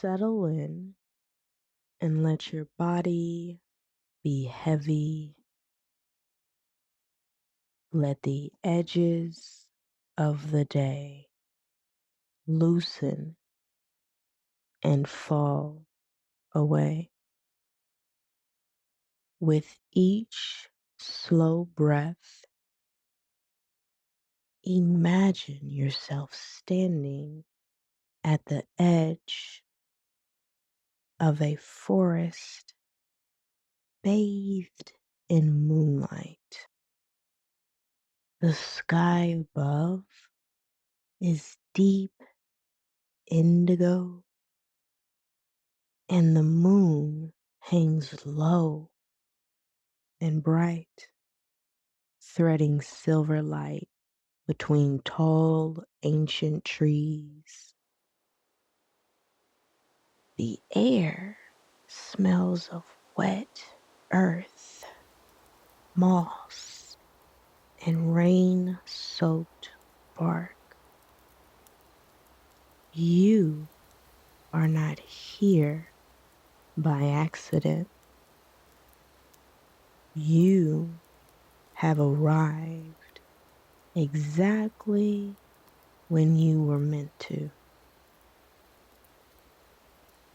settle in and let your body be heavy. Let the edges of the day loosen and fall away. With each slow breath, imagine yourself standing at the edge of a forest bathed in moonlight. The sky above is deep indigo, and the moon hangs low and bright, threading silver light between tall, ancient trees. The air smells of wet earth, moss, and rain-soaked bark. You are not here by accident. You have arrived exactly when you were meant to.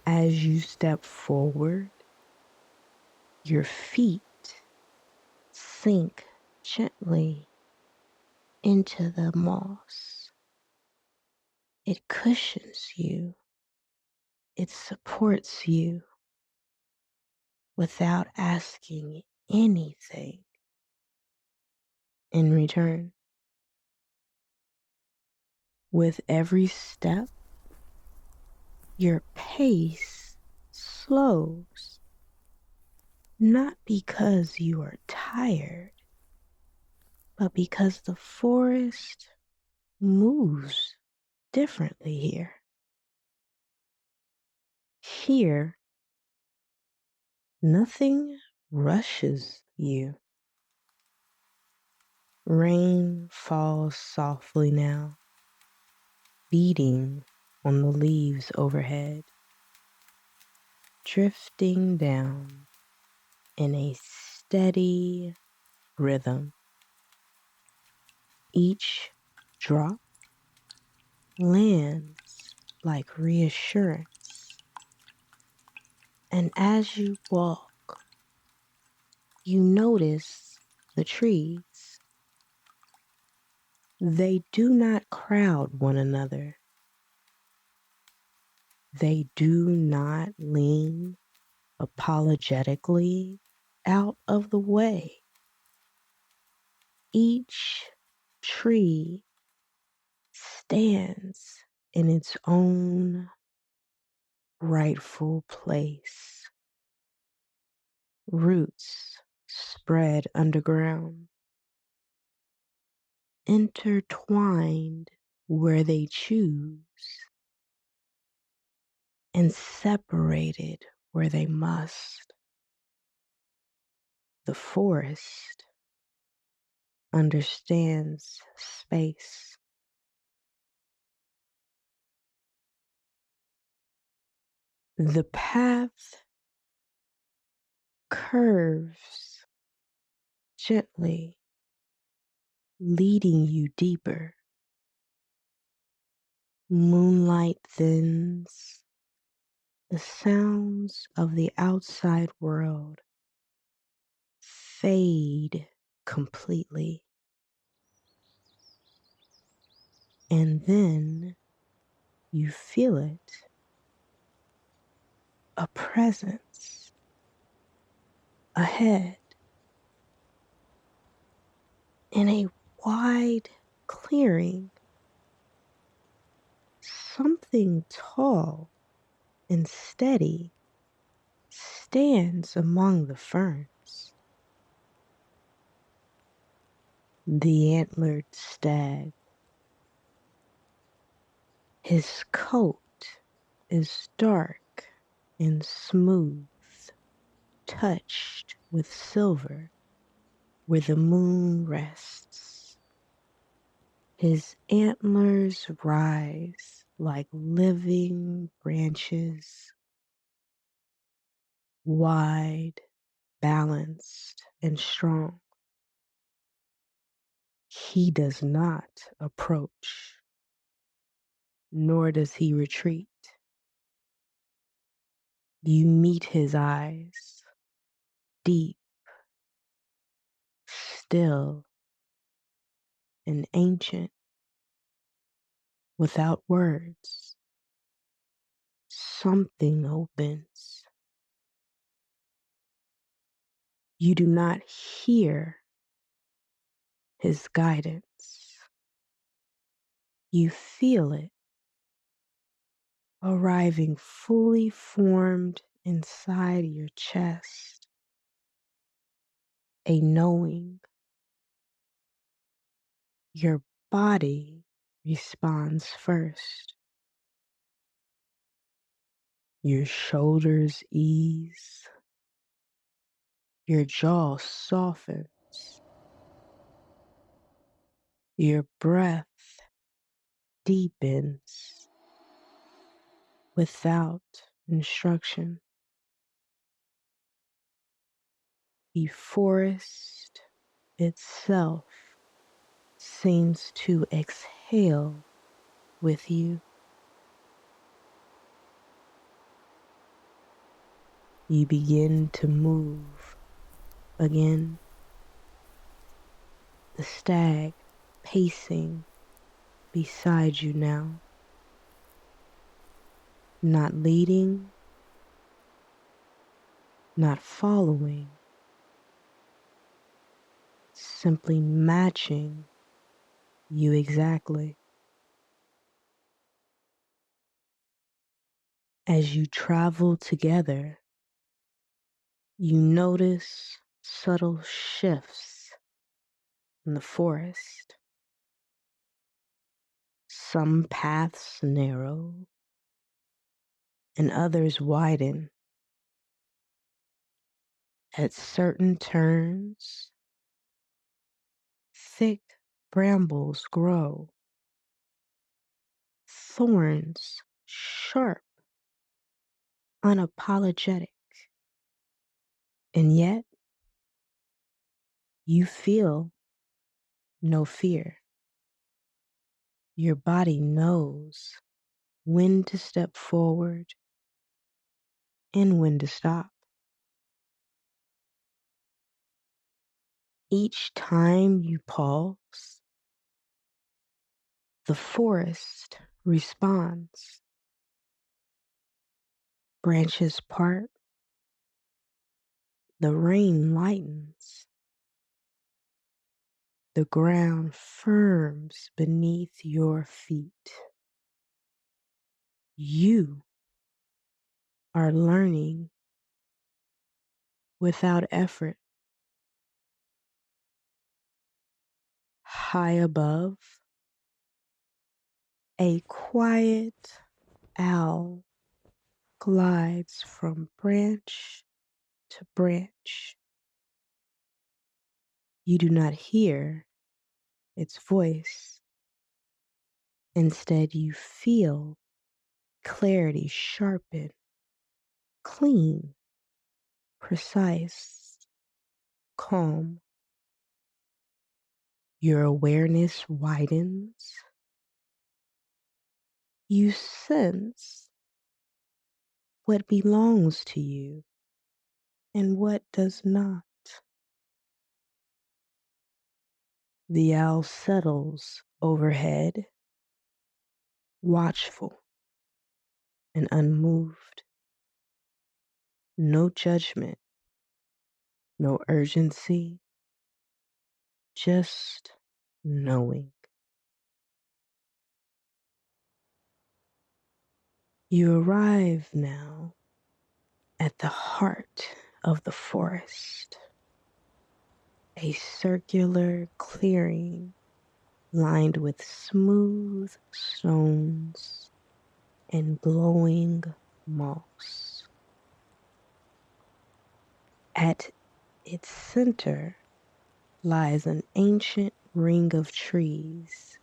As you step forward, your feet sink gently into the moss. It cushions you, it supports you without asking anything in return. With every step, your pace slows, not because you are tired, but because the forest moves differently here. Here, nothing rushes you. Rain falls softly now, beating on the leaves overhead, drifting down in a steady rhythm. Each drop lands like reassurance, and as you walk, you notice the trees. They do not crowd one another. They do not lean apologetically out of the way. Each tree stands in its own rightful place. Roots spread underground, intertwined where they choose, and separated where they must. The forest understands space. The path curves gently, leading you deeper. Moonlight thins, the sounds of the outside world fade completely. And then you feel it, a presence ahead in a wide clearing. Something tall and steady stands among the ferns. The antlered stag. His coat is dark and smooth, touched with silver where the moon rests. His antlers rise like living branches, wide, balanced, and strong. He does not approach, nor does he retreat. You meet his eyes, deep, still, and ancient, without words. Something opens. You do not hear his guidance. You feel it arriving fully formed inside your chest, a knowing. Your body responds first. Your shoulders ease, your jaw softens, your breath deepens without instruction. The forest itself seems to exhale with you. You begin to move again, the stag pacing beside you now, not leading, not following, simply matching you exactly. As you travel together, you notice subtle shifts in the forest. Some paths narrow and others widen. At certain turns, thick brambles grow, thorns sharp, unapologetic, and yet you feel no fear. Your body knows when to step forward and when to stop. Each time you pause, the forest responds. Branches part, the rain lightens, the ground firms beneath your feet. You are learning without effort. High above, a quiet owl glides from branch to branch. You do not hear its voice. Instead, you feel clarity sharpen, clean, precise, calm. Your awareness widens. You sense what belongs to you and what does not. The owl settles overhead, watchful and unmoved. No judgment, no urgency, just knowing. You arrive now at the heart of the forest, a circular clearing lined with smooth stones and glowing moss. At its center lies an ancient ring of trees,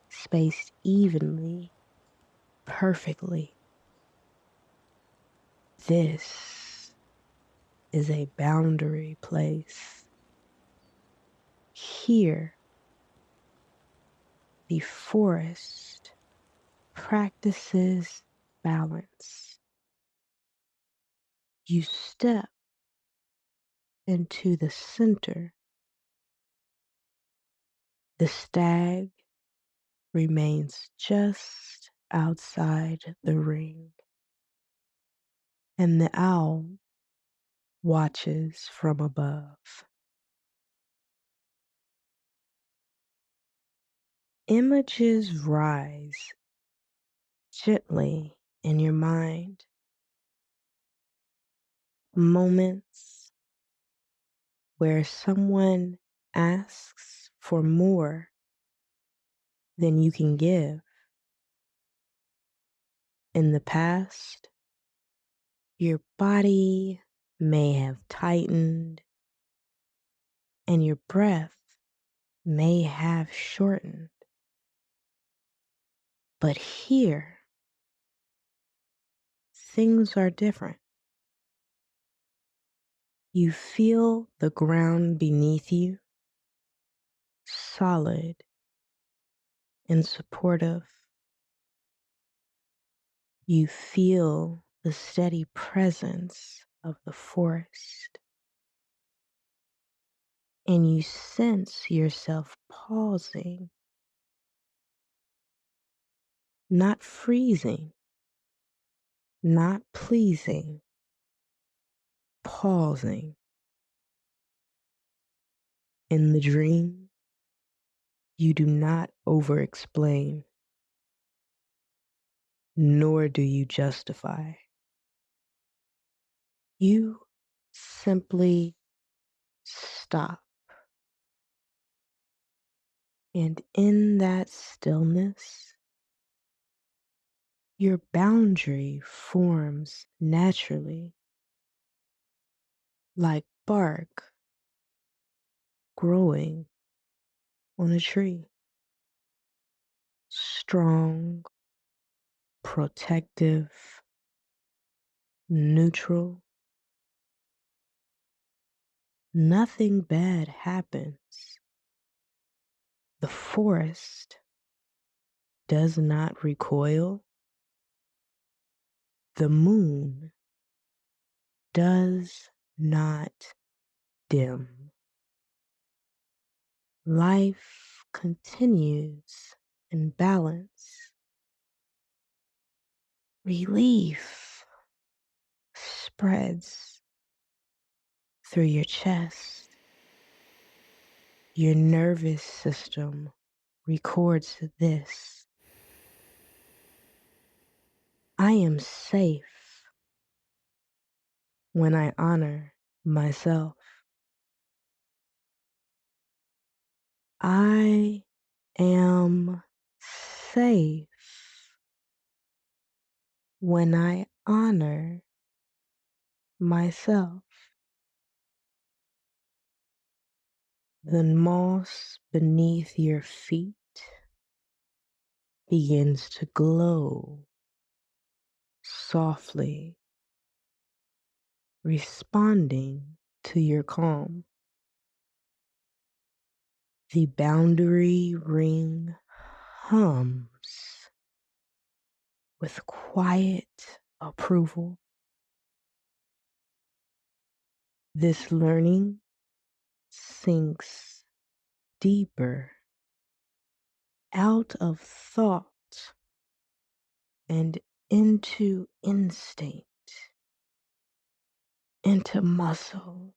spaced evenly, perfectly. This is a boundary place. Here, the forest practices balance. You step into the center. The stag remains just outside the ring, and the owl watches from above. Images rise gently in your mind, moments where someone asks for more than you can give. In the past, your body may have tightened and your breath may have shortened. But here, things are different. You feel the ground beneath you, solid and supportive. You feel the steady presence of the forest, and you sense yourself pausing, not freezing, not pleasing, pausing. In the dream, you do not over explain, nor do you justify. You simply stop. And in that stillness, your boundary forms naturally, like bark growing on a tree. Strong, protective, neutral. Nothing bad happens. The forest does not recoil. The moon does not dim. Life continues in balance. Relief spreads through your chest. Your nervous system records this. I am safe when I honor myself. I am safe when I honor myself. The moss beneath your feet begins to glow softly, responding to your calm. The boundary ring hums with quiet approval. This learning sinks deeper out of thought and into instinct, into muscle,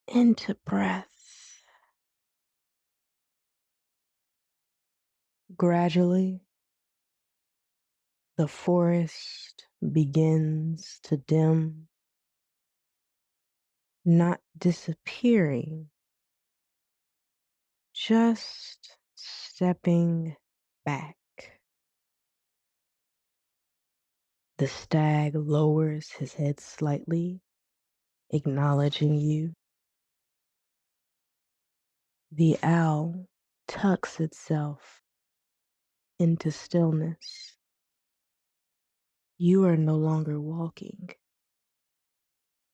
into breath. Gradually, the forest begins to dim, not disappearing, just stepping back. The stag lowers his head slightly, acknowledging you. The owl tucks itself into stillness. You are no longer walking,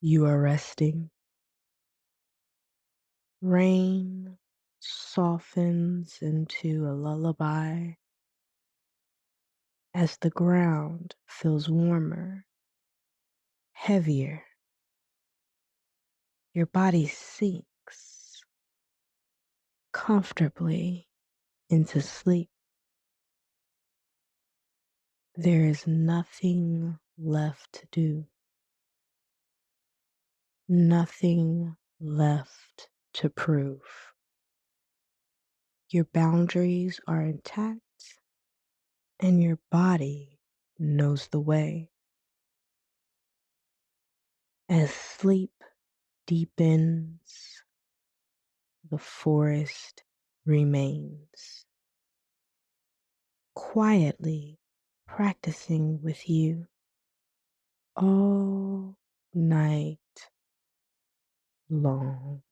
you are resting. Rain softens into a lullaby as the ground feels warmer, heavier. Your body sinks comfortably into sleep. There is nothing left to do, nothing left to prove. Your boundaries are intact and your body knows the way. As sleep deepens, the forest remains, quietly practicing with you all night long.